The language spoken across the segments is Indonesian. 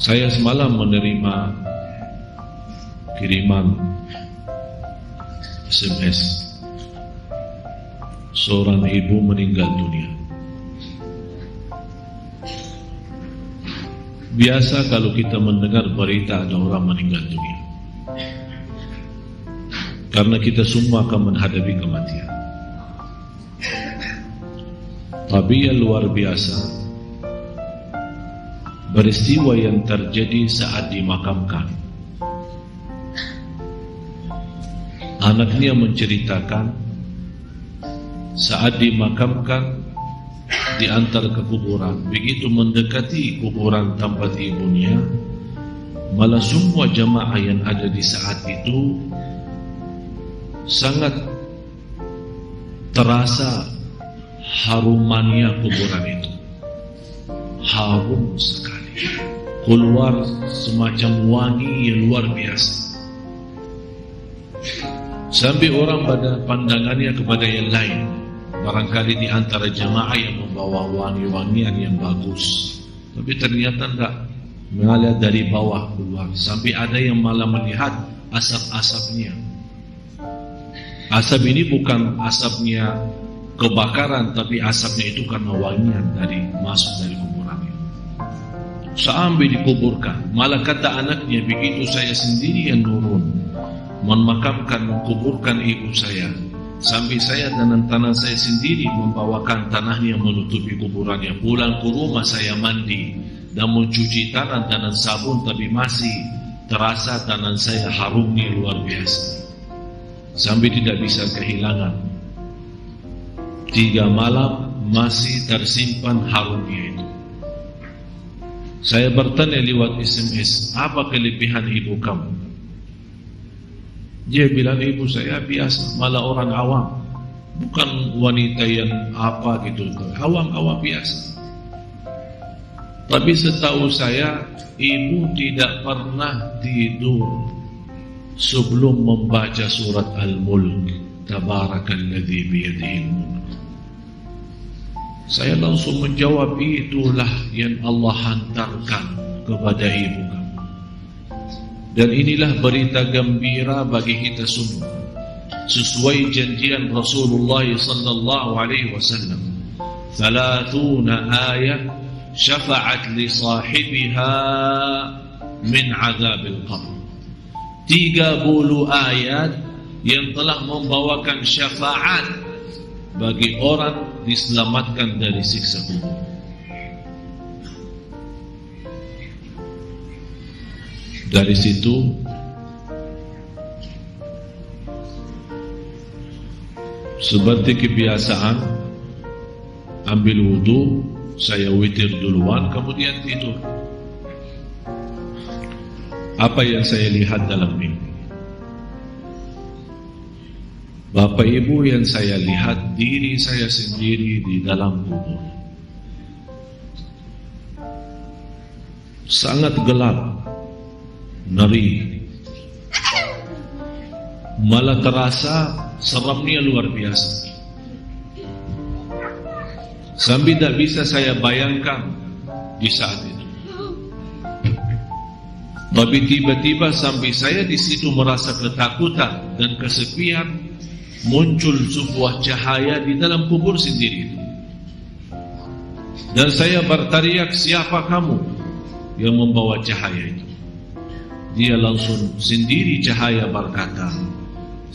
Saya semalam menerima kiriman SMS. Seorang ibu meninggal dunia. Biasa kalau kita mendengar berita ada orang meninggal dunia, karena kita semua akan menghadapi kematian. Tapi yang luar biasa, peristiwa yang terjadi saat dimakamkan. Anaknya menceritakan saat dimakamkan diantar ke kuburan, begitu mendekati kuburan tempat ibunya, malah semua jamaah yang ada di saat itu sangat terasa harumannya kuburan itu. Harum sekali, keluar semacam wangi yang luar biasa, sampai orang pada pandangannya kepada yang lain. Barangkali di antara jamaah yang membawa wangi-wangian yang bagus, tapi ternyata enggak, mengalir dari bawah keluar, sampai ada yang malah melihat asap-asapnya. Asap ini bukan asapnya kebakaran, tapi asapnya itu karena wangian dari masuk dari kuburan itu. Sampai dikuburkan, malah kata anaknya, begitu saya sendiri yang turun memakamkan, mengkuburkan ibu saya, sampai saya dan tanah saya sendiri membawakan tanahnya menutupi kuburannya. Pulang ke rumah saya mandi dan mencuci tangan dengan sabun, tapi masih terasa tangan saya harumnya luar biasa, sampai tidak bisa kehilangan. 3 malam masih tersimpan harumnya itu. Saya bertanya lewat SMS, apa kelebihan ibu kamu? Dia bilang, ibu saya biasa, malah orang awam, bukan wanita yang apa gitu, awam-awam biasa. Tapi setahu saya, ibu tidak pernah tidur sebelum membaca surat Al-Mulk, Tabarakalladzi biyadihil mulk. Saya langsung menjawab, itulah yang Allah hantarkan kepada ibu kamu. Dan inilah berita gembira bagi kita semua, sesuai janjian Rasulullah sallallahu alaihi wasallam. 30 ayat syafa'at li sahibiha min azabil qabr. 30 ayat yang telah membawakan syafaat bagi orang diselamatkan dari siksa kubur. Dari situ seperti kebiasaan, ambil wudu, saya witir duluan, kemudian tidur. Apa yang saya lihat dalam mimpi? Bapak Ibu, yang saya lihat diri saya sendiri di dalam kubur. Sangat gelap, ngeri, malah terasa seramnya luar biasa, sampai tidak bisa saya bayangkan di saat itu. Tapi tiba-tiba sampai saya di situ merasa ketakutan dan kesepian, muncul sebuah cahaya di dalam kubur sendiri itu. Dan saya berteriak, siapa kamu yang membawa cahaya itu? Dia langsung sendiri cahaya berkata,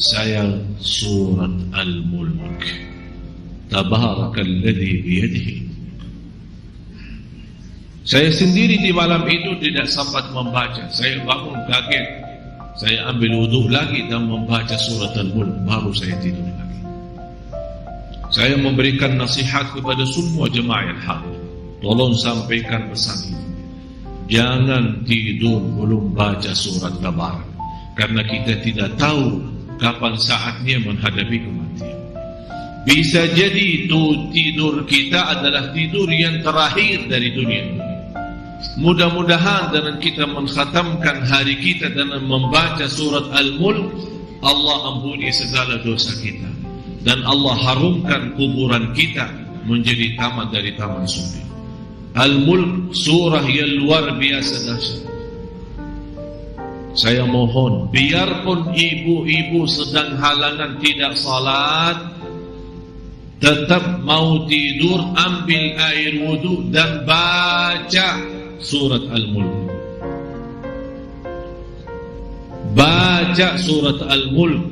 saya surat Al-Mulk, Tabarakalladzi biyadihi. Saya sendiri di malam itu tidak sempat membaca. Saya bangun kaget, saya ambil wudu lagi dan membaca surat Al-Mulk, baru saya tidur lagi. Saya memberikan nasihat kepada semua jemaah yang hadir, tolong sampaikan pesan ini. Jangan tidur belum baca surat Tabarak, karena kita tidak tahu kapan saatnya menghadapi kematian. Bisa jadi itu tidur kita adalah tidur yang terakhir dari dunia ini. Mudah-mudahan dengan kita mengkhatamkan hari kita dengan membaca surat Al-Mulk, Allah ampuni segala dosa kita, dan Allah harumkan kuburan kita menjadi taman dari taman surga. Al-Mulk surah yang luar biasa dahsyat. Saya mohon, biarpun ibu-ibu sedang halangan tidak salat, tetap mau tidur, ambil air wudu dan baca surat Al-Mulk. Baca surat Al-Mulk.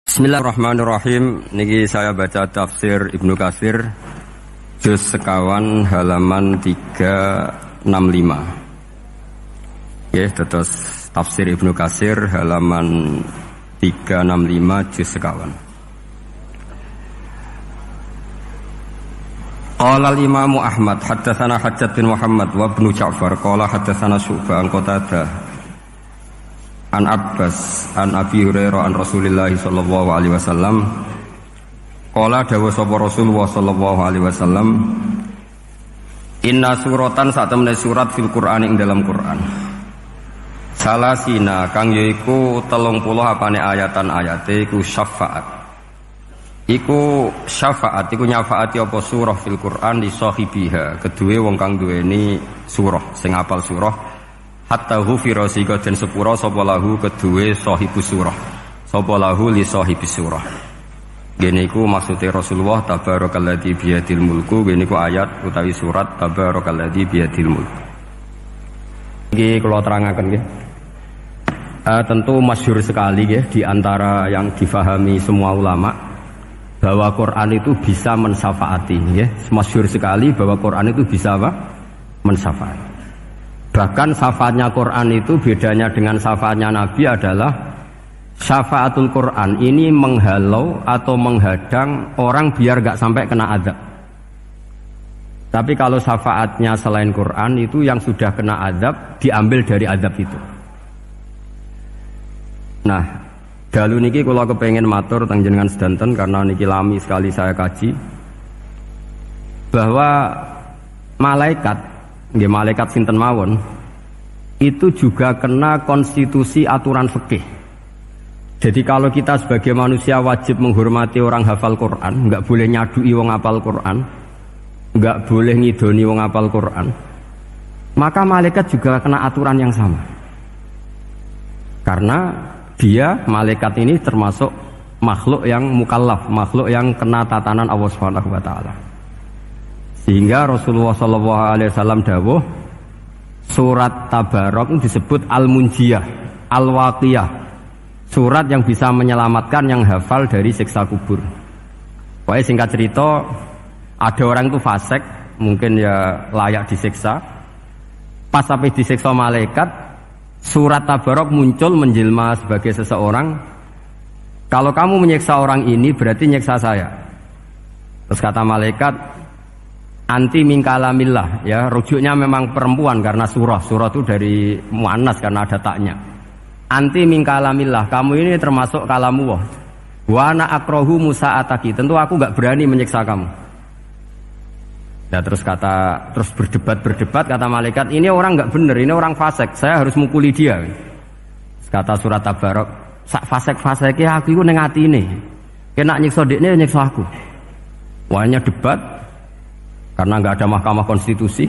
Bismillahirrahmanirrahim. Niki saya baca tafsir Ibnu Katsir juz sekawan halaman 365. Ya, terus tafsir Ibnu Katsir halaman 365 juz sekawan. Qala al-Imam Ahmad haddatsana Hajjaj bin Muhammad wa Ibnu Ja'far qala haddatsana Syu'bah an Qatadah an Abbas an Abi Hurairah an Rasulillah sallallahu alaihi wasallam qala dawa sapa Rasulullah sallallahu alaihi wasallam inna suratan satemene surat fil Qur'an ing dalam Qur'an salasina kang yaiku 30 apane ayatan ayate iku syafaat iku syafaat iku nyafaati apa surah fil Qur'an li sahibiha kedue wong kang duweni surah sing apal surah hatta ghufira sika den sepura sapa lahu kedue sahibus surah sapa lahu li sahibis surah. Gene iku maksude Rasulullah tabarakalladzi biyadil mulku gene iku ayat utawi surat tabarakalladzi biyadil mulku. Iki kula terangaken nggih. Tentu masyhur sekali nggih di antara yang difahami semua ulama bahwa Quran itu bisa mensyafaati nggih. Masyhur sekali bahwa Quran itu bisa apa? Mensyafaati. Bahkan syafaatnya Quran itu bedanya dengan syafaatnya Nabi adalah syafaatul Quran ini menghalau atau menghadang orang biar gak sampai kena azab. Tapi kalau syafaatnya selain Quran itu yang sudah kena azab diambil dari azab itu. Nah, dalu niki kula kepengin matur teng jenengan sedanten karena niki lami sekali saya kaji bahwa malaikat nggih malaikat sinten mawon itu juga kena konstitusi aturan fikih. Jadi kalau kita sebagai manusia wajib menghormati orang hafal Quran, enggak boleh nyadui wong hafal Quran, enggak boleh ngidoni wong hafal Quran, maka malaikat juga kena aturan yang sama. Karena dia malaikat ini termasuk makhluk yang mukallaf, makhluk yang kena tatanan Allah Subhanahu wa taala. Sehingga Rasulullah SAW dawuh surat Tabarok disebut Al-Munjiyah, Al-Waqiyah, surat yang bisa menyelamatkan yang hafal dari siksa kubur. Pokoknya singkat cerita, ada orang itu fasik, mungkin ya layak disiksa. Pas sampai disiksa malaikat, surat Tabarok muncul menjelma sebagai seseorang. Kalau kamu menyiksa orang ini berarti nyiksa saya. Terus kata malaikat, anti min kalamillah, ya rujuknya memang perempuan karena surah itu dari muannas karena ada taknya. Anti min kalamillah, kamu ini termasuk kalamullah. Wa ana akrahu musa'ataki, tentu aku enggak berani menyiksa kamu. Ya terus berdebat kata malaikat, ini orang enggak benar, ini orang fasik, saya harus mukuli dia. Kata surat Tabarok, sak fasik-fasike aku iku ning atine. Kena nyiksa dekne nyiksa aku. Wahnya debat karena nggak ada mahkamah konstitusi.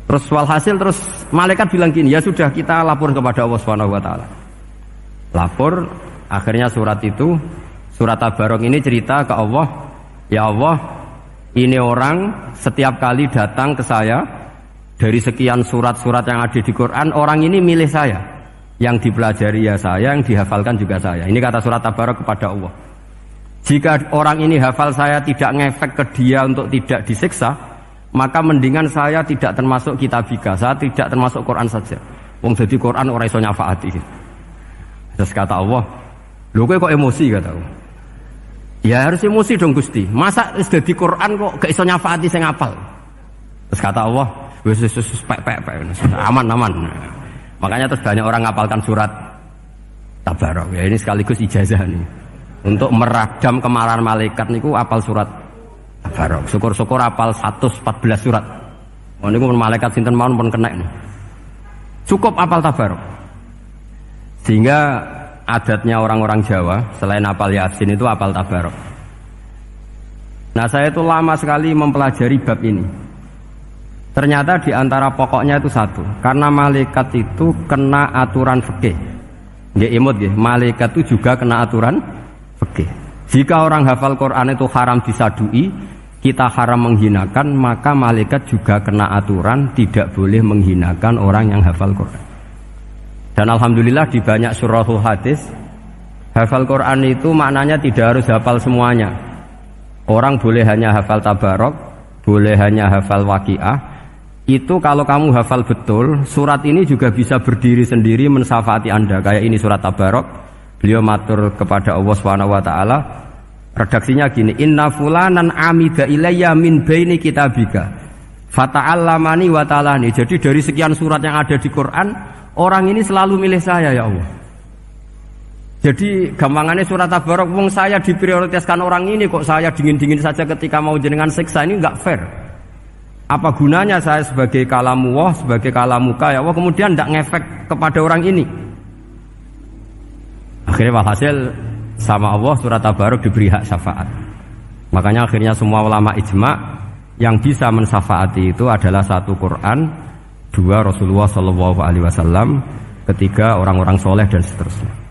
Terus walhasil terus malaikat bilang gini, ya sudah kita lapor kepada Allah Subhanahu wa taala. Lapor, akhirnya surat Tabarok ini cerita ke Allah, ya Allah, ini orang setiap kali datang ke saya dari sekian surat-surat yang ada di Quran, orang ini milih saya. Yang dipelajari ya saya, yang dihafalkan juga saya. Ini kata surat Tabarok kepada Allah. Jika orang ini hafal saya tidak ngefek ke dia untuk tidak disiksa, maka mendingan saya tidak termasuk kitabika, saya tidak termasuk Quran saja. Wong jadi Quran ora iso nyafaati. Terus kata Allah, lho kowe kok emosi kata Allah. Ya harus emosi dong Gusti. Masa wis dadi Quran kok gak iso nyafaati sing apal. Terus kata Allah, wis pek aman. Makanya terus banyak orang ngapalkan surat Tabarok. Ya ini sekaligus ijazah nih. Untuk meradam kemarahan malaikat niku apal surat Tabarok. Syukur-syukur apal 114 surat. Oh niku malaikat sinten mawon pun kena. Cukup apal Tabarok. Sehingga adatnya orang-orang Jawa selain apal Yasin itu apal Tabarok. Nah, saya itu lama sekali mempelajari bab ini. Ternyata di antara pokoknya itu satu, karena malaikat itu kena aturan fikih. Nggih imut nggih, malaikat itu juga kena aturan fikih. Jika orang hafal Quran itu haram disadui, kita haram menghinakan, maka malaikat juga kena aturan tidak boleh menghinakan orang yang hafal Quran. Dan alhamdulillah di banyak surahul hadis, hafal Quran itu maknanya tidak harus hafal semuanya. Orang boleh hanya hafal tabarok, boleh hanya hafal waqiah. Itu kalau kamu hafal betul, surat ini juga bisa berdiri sendiri mensyafaati Anda. Kayak ini surat tabarok, beliau matur kepada Allah SWT. Redaksinya gini, inna fulanan amida ilayya min baini kitabika fata'allamani wa ta'alani. Jadi dari sekian surat yang ada di Quran, orang ini selalu milih saya ya Allah. Jadi gampangannya surat tabarok, wong saya diprioritaskan orang ini, kok saya dingin-dingin saja ketika mau jenengan siksa, ini enggak fair. Apa gunanya saya sebagai kalamullah, sebagai kalamuka ya Allah, kemudian tidak ngefek kepada orang ini. Akhirnya walhasil sama Allah surat tabarok diberi hak syafaat. Makanya akhirnya semua ulama ijma yang bisa mensyafaati itu adalah satu Quran, dua Rasulullah SAW, ketiga orang-orang soleh dan seterusnya.